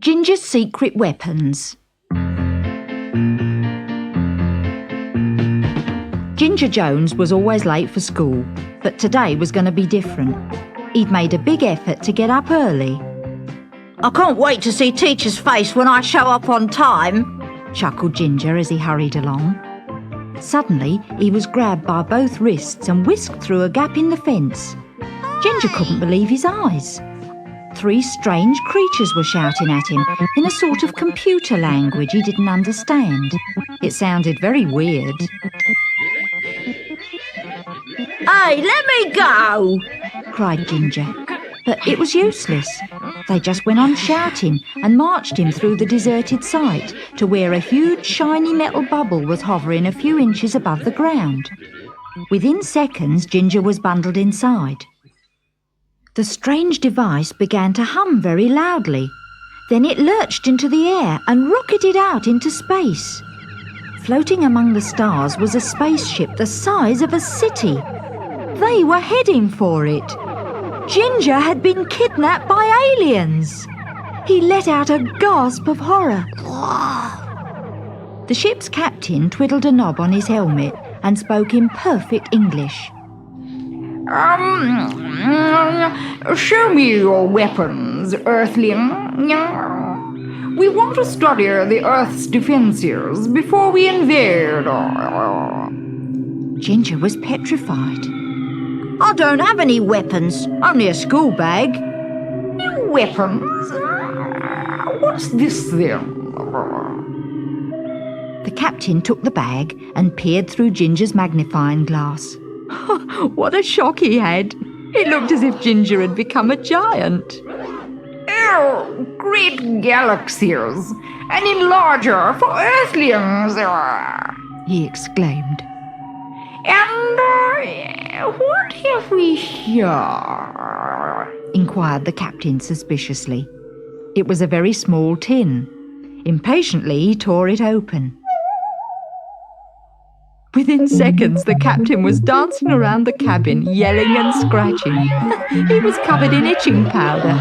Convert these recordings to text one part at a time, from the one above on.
Ginger's secret weapons. Ginger Jones was always late for school, but today was going to be different. He'd made a big effort to get up early. I can't wait to see Teacher's face when I show up on time, chuckled Ginger as he hurried along. Suddenly, he was grabbed by both wrists and whisked through a gap in the fence. Ginger couldn't believe his eyes. 3 strange creatures were shouting at him in a sort of computer language he didn't understand. It sounded very weird. Hey, let me go! cried Ginger. But it was useless. They just went on shouting and marched him through the deserted site to where a huge shiny metal bubble was hovering a few inches above the ground. Within seconds, Ginger was bundled inside. The strange device began to hum very loudly. Then it lurched into the air and rocketed out into space. Floating among the stars was a spaceship the size of a city. They were heading for it. Ginger had been kidnapped by aliens. He let out a gasp of horror. The ship's captain twiddled a knob on his helmet and spoke in perfect English. Show me your weapons, Earthling. We want to study the Earth's defenses before we invade. Ginger was petrified. I don't have any weapons, only a school bag. Weapons? What's this then? The captain took the bag and peered through Ginger's magnifying glass. What a shock he had! It looked as if Ginger had become a giant. Oh, great galaxies! An enlarger for Earthlings! He exclaimed. And what have we here? Inquired the captain suspiciously. It was a very small tin. Impatiently, he tore it open. Within seconds, the captain was dancing around the cabin, yelling and scratching. He was covered in itching powder.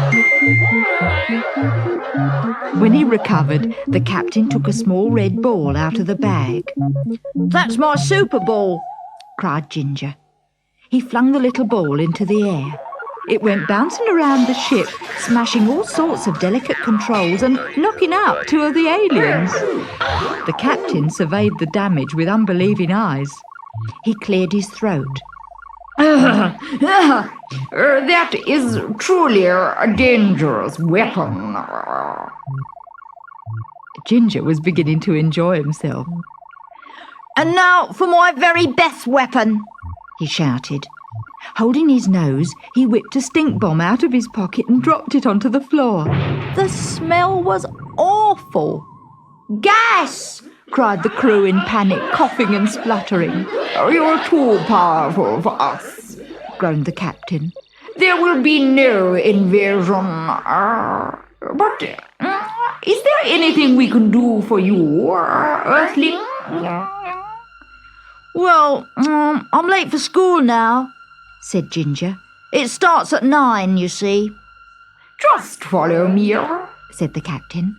When he recovered, the captain took a small red ball out of the bag. That's my super ball, cried Ginger. He flung the little ball into the air. It went bouncing around the ship, smashing all sorts of delicate controls and knocking out 2 of the aliens. The captain surveyed the damage with unbelieving eyes. He cleared his throat. That is truly a dangerous weapon. Ginger was beginning to enjoy himself. And now for my very best weapon, he shouted. Holding his nose, he whipped a stink bomb out of his pocket and dropped it onto the floor. The smell was awful. Gas! cried the crew in panic, coughing and spluttering. You're too powerful for us, groaned the captain. There will be no invasion. But is there anything we can do for you, Earthling? Well, I'm late for school now, said Ginger. It starts at 9, you see. Just follow me, said the captain.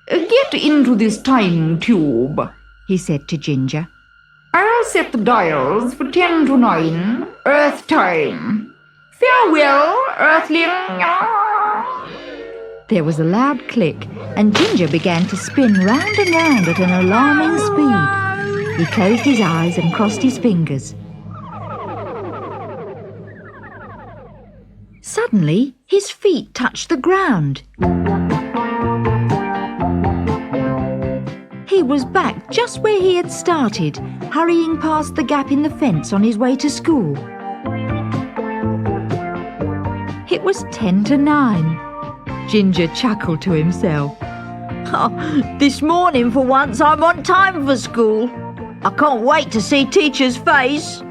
Get into this time tube, he said to Ginger. I'll set the dials for 10 to 9, Earth time. Farewell, Earthling. There was a loud click, and Ginger began to spin round and round at an alarming speed. He closed his eyes and crossed his fingers. Suddenly, his feet touched the ground. He was back just where he had started, hurrying past the gap in the fence on his way to school. It was 10 to 9. Ginger chuckled to himself. Oh, this morning, for once, I'm on time for school. I can't wait to see Teacher's face.